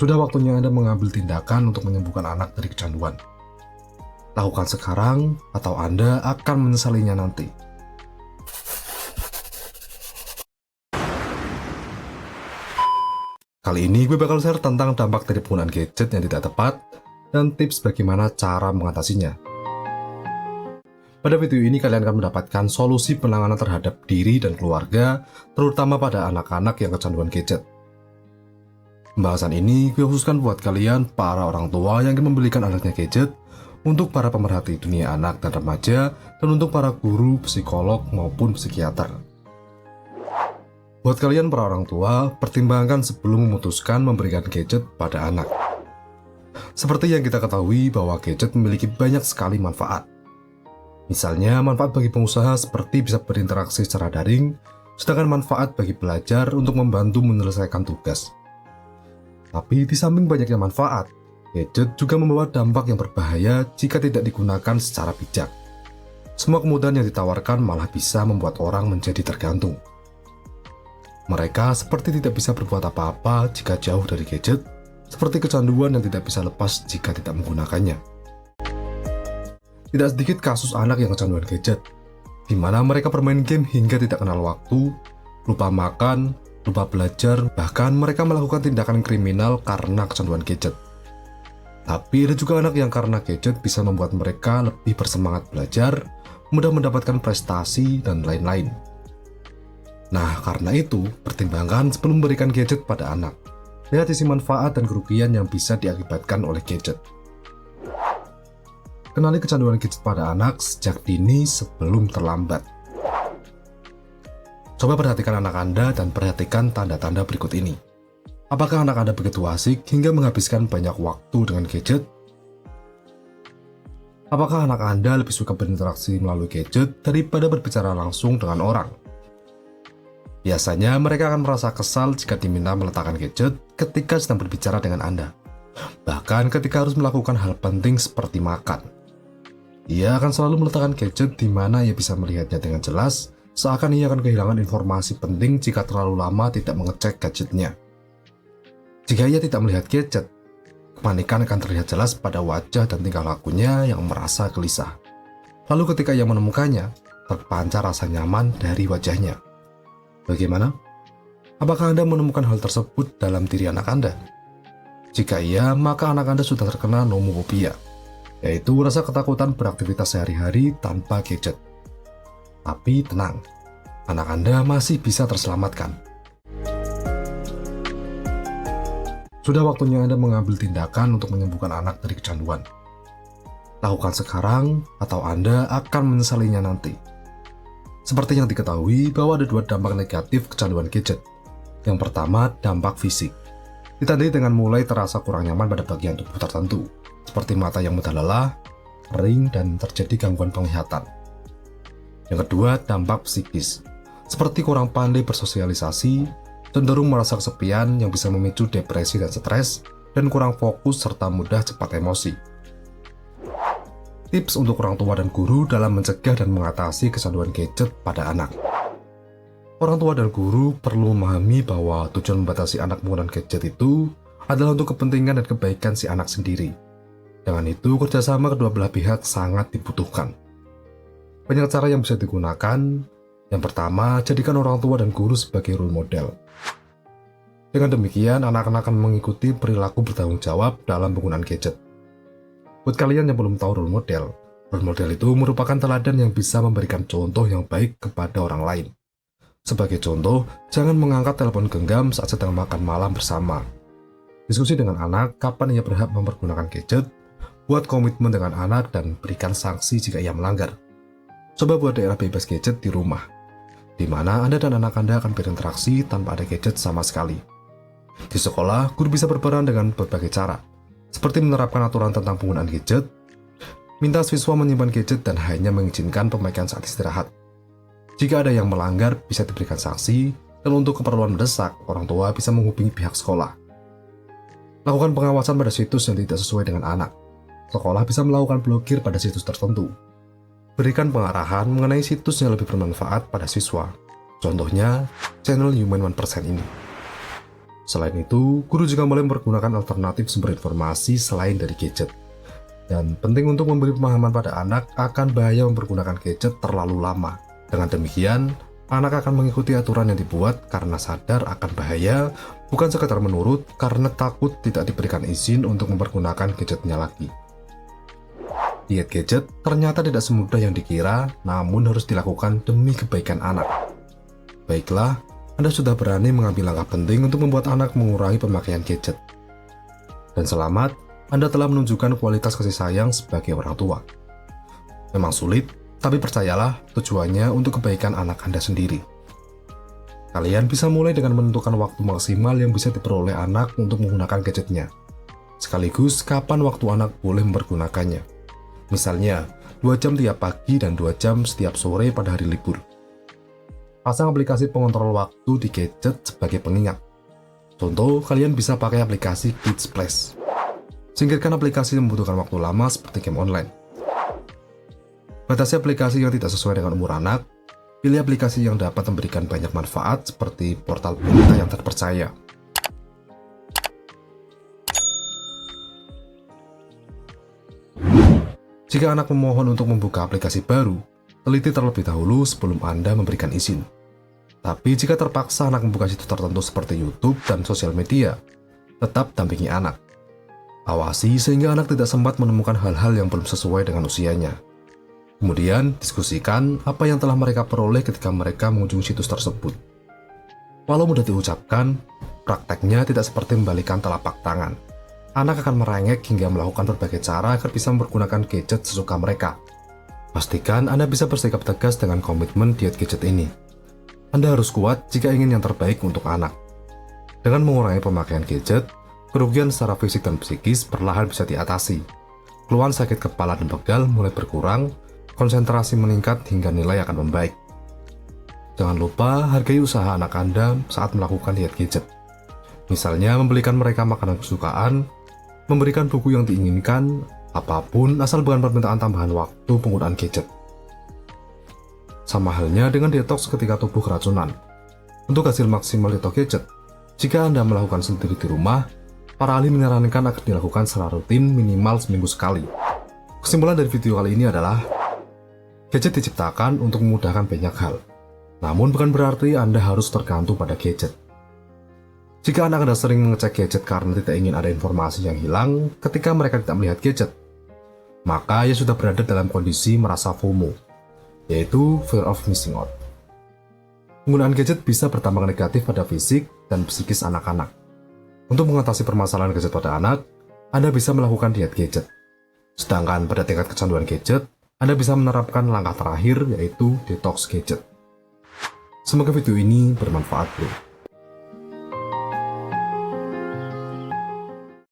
Sudah waktunya Anda mengambil tindakan untuk menyembuhkan anak dari kecanduan. Lakukan sekarang atau Anda akan menyesalinya nanti. Kali ini gue bakal share tentang dampak dari penggunaan gadget yang tidak tepat dan tips bagaimana cara mengatasinya. Pada video ini kalian akan mendapatkan solusi penanganan terhadap diri dan keluarga, terutama pada anak-anak yang kecanduan gadget. Pembahasan ini gue khususkan buat kalian para orang tua yang ingin membelikan anaknya gadget, untuk para pemerhati dunia anak dan remaja, dan untuk para guru, psikolog, maupun psikiater. Buat kalian para orang tua, pertimbangkan sebelum memutuskan memberikan gadget pada anak. Seperti yang kita ketahui bahwa gadget memiliki banyak sekali manfaat. Misalnya manfaat bagi pengusaha seperti bisa berinteraksi secara daring, sedangkan manfaat bagi belajar untuk membantu menyelesaikan tugas. Tapi di samping banyaknya manfaat, gadget juga membawa dampak yang berbahaya jika tidak digunakan secara bijak. Semua kemudahan yang ditawarkan malah bisa membuat orang menjadi tergantung. Mereka seperti tidak bisa berbuat apa-apa jika jauh dari gadget, seperti kecanduan yang tidak bisa lepas jika tidak menggunakannya. Tidak sedikit kasus anak yang kecanduan gadget, di mana mereka bermain game hingga tidak kenal waktu, lupa makan, lupa belajar, bahkan mereka melakukan tindakan kriminal karena kecanduan gadget. Tapi ada juga anak yang karena gadget bisa membuat mereka lebih bersemangat belajar, mudah mendapatkan prestasi, dan lain-lain. Nah, karena itu, pertimbangkan sebelum memberikan gadget pada anak. Lihat sisi manfaat dan kerugian yang bisa diakibatkan oleh gadget. Kenali kecanduan gadget pada anak sejak dini sebelum terlambat. Coba perhatikan anak Anda dan perhatikan tanda-tanda berikut ini. Apakah anak Anda begitu asik hingga menghabiskan banyak waktu dengan gadget? Apakah anak Anda lebih suka berinteraksi melalui gadget daripada berbicara langsung dengan orang? Biasanya mereka akan merasa kesal jika diminta meletakkan gadget ketika sedang berbicara dengan Anda. Bahkan ketika harus melakukan hal penting seperti makan. Ia akan selalu meletakkan gadget di mana ia bisa melihatnya dengan jelas, seakan ia akan kehilangan informasi penting jika terlalu lama tidak mengecek gadgetnya. Jika ia tidak melihat gadget, kepanikan akan terlihat jelas pada wajah dan tingkah lakunya yang merasa gelisah. Lalu ketika ia menemukannya, terpancar rasa nyaman dari wajahnya. Bagaimana? Apakah Anda menemukan hal tersebut dalam diri anak Anda? Jika iya, maka anak Anda sudah terkena nomofobia, yaitu rasa ketakutan beraktivitas sehari-hari tanpa gadget. Tapi tenang, anak Anda masih bisa terselamatkan. Sudah waktunya Anda mengambil tindakan untuk menyembuhkan anak dari kecanduan. Lakukan sekarang atau Anda akan menyesalinya nanti. Seperti yang diketahui bahwa ada dua dampak negatif kecanduan gadget. Yang pertama, dampak fisik. Ditandai dengan mulai terasa kurang nyaman pada bagian tubuh tertentu, seperti mata yang mudah lelah, kering, dan terjadi gangguan penglihatan. Yang kedua, dampak psikis. Seperti kurang pandai bersosialisasi, cenderung merasa kesepian yang bisa memicu depresi dan stres, dan kurang fokus serta mudah cepat emosi. Tips untuk orang tua dan guru dalam mencegah dan mengatasi kecanduan gadget pada anak. Orang tua dan guru perlu memahami bahwa tujuan membatasi anak menggunakan gadget itu adalah untuk kepentingan dan kebaikan si anak sendiri. Dengan itu, kerjasama kedua belah pihak sangat dibutuhkan. Banyak cara yang bisa digunakan. Yang pertama, jadikan orang tua dan guru sebagai role model. Dengan demikian, anak-anak akan mengikuti perilaku bertanggung jawab dalam penggunaan gadget. Buat kalian yang belum tahu role model itu merupakan teladan yang bisa memberikan contoh yang baik kepada orang lain. Sebagai contoh, jangan mengangkat telepon genggam saat sedang makan malam bersama. Diskusi dengan anak kapan ia berhak mempergunakan gadget, buat komitmen dengan anak dan berikan sanksi jika ia melanggar. Coba buat daerah bebas gadget di rumah, di mana Anda dan anak Anda akan berinteraksi tanpa ada gadget sama sekali. Di sekolah, guru bisa berperan dengan berbagai cara, seperti menerapkan aturan tentang penggunaan gadget, minta siswa menyimpan gadget dan hanya mengizinkan pemakaian saat istirahat. Jika ada yang melanggar, bisa diberikan sanksi, dan untuk keperluan mendesak, orang tua bisa menghubungi pihak sekolah. Lakukan pengawasan pada situs yang tidak sesuai dengan anak. Sekolah bisa melakukan blokir pada situs tertentu. Berikan pengarahan mengenai situs yang lebih bermanfaat pada siswa. Contohnya, channel Human 1% ini. Selain itu, guru juga mulai mempergunakan alternatif sumber informasi selain dari gadget. Dan penting untuk memberi pemahaman pada anak akan bahaya mempergunakan gadget terlalu lama. Dengan demikian, anak akan mengikuti aturan yang dibuat karena sadar akan bahaya, bukan sekadar menurut karena takut tidak diberikan izin untuk mempergunakan gadgetnya lagi. Diet gadget ternyata tidak semudah yang dikira, namun harus dilakukan demi kebaikan anak. Baiklah, Anda sudah berani mengambil langkah penting untuk membuat anak mengurangi pemakaian gadget. Dan selamat, Anda telah menunjukkan kualitas kasih sayang sebagai orang tua. Memang sulit, tapi percayalah tujuannya untuk kebaikan anak Anda sendiri. Kalian bisa mulai dengan menentukan waktu maksimal yang bisa diperoleh anak untuk menggunakan gadgetnya. Sekaligus kapan waktu anak boleh mempergunakannya. Misalnya, 2 jam tiap pagi dan 2 jam setiap sore pada hari libur. Pasang aplikasi pengontrol waktu di gadget sebagai pengingat. Contoh, kalian bisa pakai aplikasi Kids Place. Singkirkan aplikasi yang membutuhkan waktu lama seperti game online. Batasi aplikasi yang tidak sesuai dengan umur anak. Pilih aplikasi yang dapat memberikan banyak manfaat seperti portal berita yang terpercaya. Jika anak memohon untuk membuka aplikasi baru, teliti terlebih dahulu sebelum Anda memberikan izin. Tapi jika terpaksa anak membuka situs tertentu seperti YouTube dan sosial media, tetap dampingi anak. Awasi sehingga anak tidak sempat menemukan hal-hal yang belum sesuai dengan usianya. Kemudian, diskusikan apa yang telah mereka peroleh ketika mereka mengunjungi situs tersebut. Walau mudah diucapkan, prakteknya tidak seperti membalikan telapak tangan. Anak akan merengek hingga melakukan berbagai cara agar bisa mempergunakan gadget sesuka mereka. Pastikan Anda bisa bersikap tegas dengan komitmen diet gadget ini. Anda harus kuat jika ingin yang terbaik untuk anak. Dengan mengurangi pemakaian gadget, kerugian secara fisik dan psikis perlahan bisa diatasi. Keluhan sakit kepala dan pegal mulai berkurang, konsentrasi meningkat hingga nilai akan membaik. Jangan lupa hargai usaha anak Anda saat melakukan diet gadget. Misalnya membelikan mereka makanan kesukaan, memberikan buku yang diinginkan, apapun asal bukan permintaan tambahan waktu penggunaan gadget. Sama halnya dengan detox ketika tubuh keracunan. Untuk hasil maksimal detox gadget, jika Anda melakukan sendiri di rumah, para ahli menyarankan akan dilakukan secara rutin minimal seminggu sekali. Kesimpulan dari video kali ini adalah, gadget diciptakan untuk memudahkan banyak hal, namun bukan berarti Anda harus tergantung pada gadget. Jika anak Anda sering mengecek gadget karena tidak ingin ada informasi yang hilang ketika mereka tidak melihat gadget, maka ia sudah berada dalam kondisi merasa FOMO, yaitu Fear of Missing Out. Penggunaan gadget bisa berdampak negatif pada fisik dan psikis anak-anak. Untuk mengatasi permasalahan gadget pada anak, Anda bisa melakukan diet gadget. Sedangkan pada tingkat kecanduan gadget, Anda bisa menerapkan langkah terakhir yaitu detox gadget. Semoga video ini bermanfaat, bro.